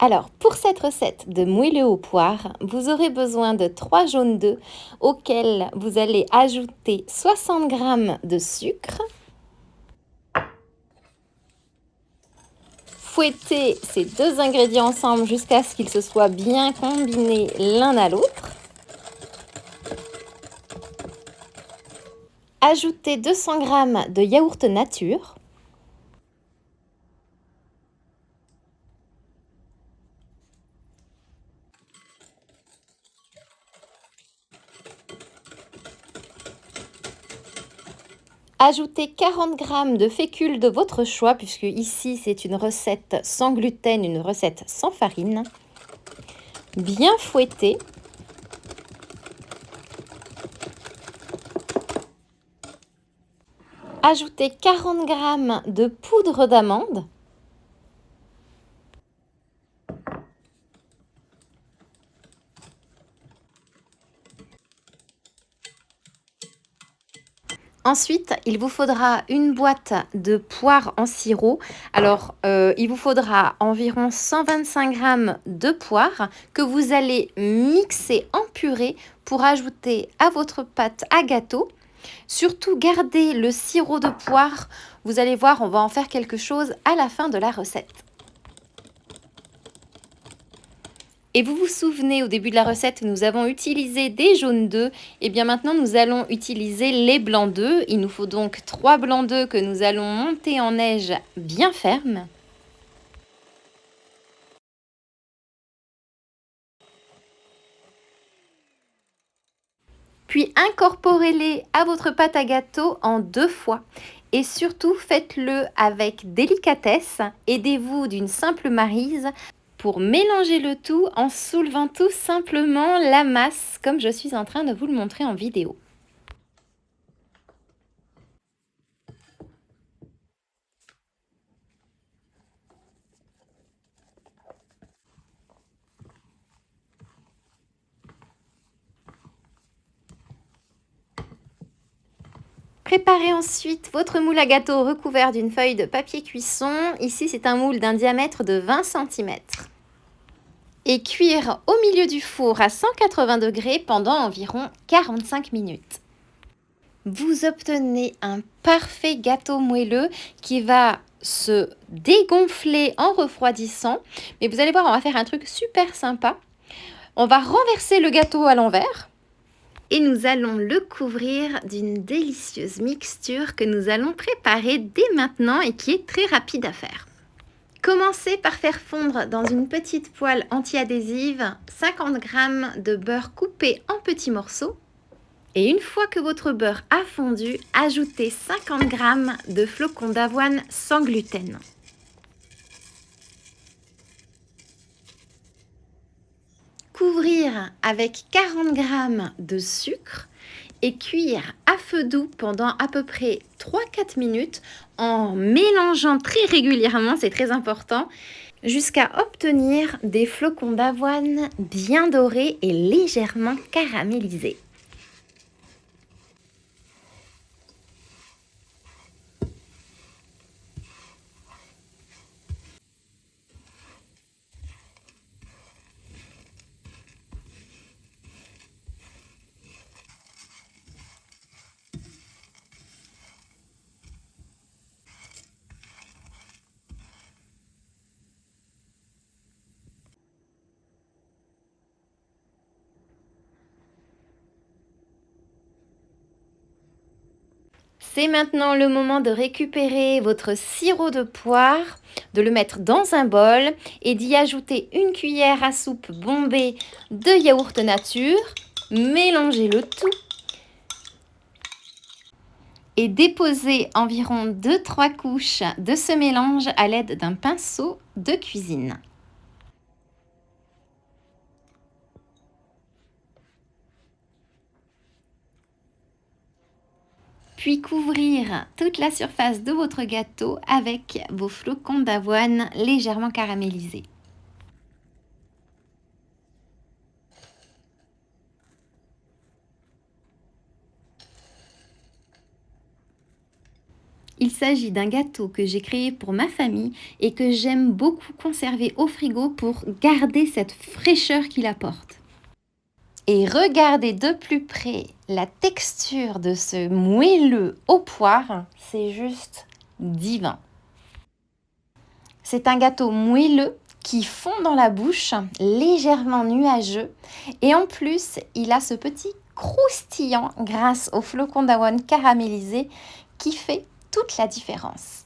Alors, pour cette recette de moelleux aux poires, vous aurez besoin de 3 jaunes d'œufs auxquels vous allez ajouter 60 g de sucre. Fouettez ces deux ingrédients ensemble jusqu'à ce qu'ils se soient bien combinés l'un à l'autre. Ajoutez 200 g de yaourt nature. Ajoutez 40 g de fécule de votre choix, puisque ici c'est une recette sans gluten, une recette sans farine. Bien fouettez. Ajoutez 40 g de poudre d'amande. Ensuite, il vous faudra une boîte de poires en sirop. Alors, il vous faudra environ 125 g de poires que vous allez mixer en purée pour ajouter à votre pâte à gâteau. Surtout, gardez le sirop de poire. Vous allez voir, on va en faire quelque chose à la fin de la recette. Et vous vous souvenez, au début de la recette, nous avons utilisé des jaunes d'œufs. Et bien maintenant, nous allons utiliser les blancs d'œufs. Il nous faut donc 3 blancs d'œufs que nous allons monter en neige bien ferme. Puis incorporez-les à votre pâte à gâteau en 2 fois. Et surtout, faites-le avec délicatesse. Aidez-vous d'une simple maryse pour mélanger le tout en soulevant tout simplement la masse, comme je suis en train de vous le montrer en vidéo. Préparez ensuite votre moule à gâteau recouvert d'une feuille de papier cuisson. Ici, c'est un moule d'un diamètre de 20 cm. Et cuire au milieu du four à 180 degrés pendant environ 45 minutes. Vous obtenez un parfait gâteau moelleux qui va se dégonfler en refroidissant. Mais vous allez voir, on va faire un truc super sympa. On va renverser le gâteau à l'envers. Et nous allons le couvrir d'une délicieuse mixture que nous allons préparer dès maintenant et qui est très rapide à faire. Commencez par faire fondre dans une petite poêle anti-adhésive 50 g de beurre coupé en petits morceaux. Et une fois que votre beurre a fondu, ajoutez 50 g de flocons d'avoine sans gluten. Couvrir avec 40 g de sucre et cuire à feu doux pendant à peu près 3-4 minutes en mélangeant très régulièrement, c'est très important, jusqu'à obtenir des flocons d'avoine bien dorés et légèrement caramélisés. C'est maintenant le moment de récupérer votre sirop de poire, de le mettre dans un bol et d'y ajouter une cuillère à soupe bombée de yaourt nature. Mélangez le tout et déposez environ 2-3 couches de ce mélange à l'aide d'un pinceau de cuisine. Puis couvrir toute la surface de votre gâteau avec vos flocons d'avoine légèrement caramélisés. Il Il s'agit d'un gâteau que j'ai créé pour ma famille et que j'aime beaucoup conserver au frigo pour garder cette fraîcheur qu'il apporte. Et regardez de plus près la texture de ce moelleux aux poires, c'est juste divin. C'est un gâteau moelleux qui fond dans la bouche, légèrement nuageux, et en plus, il a ce petit croustillant grâce au flocon d'avoine caramélisé qui fait toute la différence.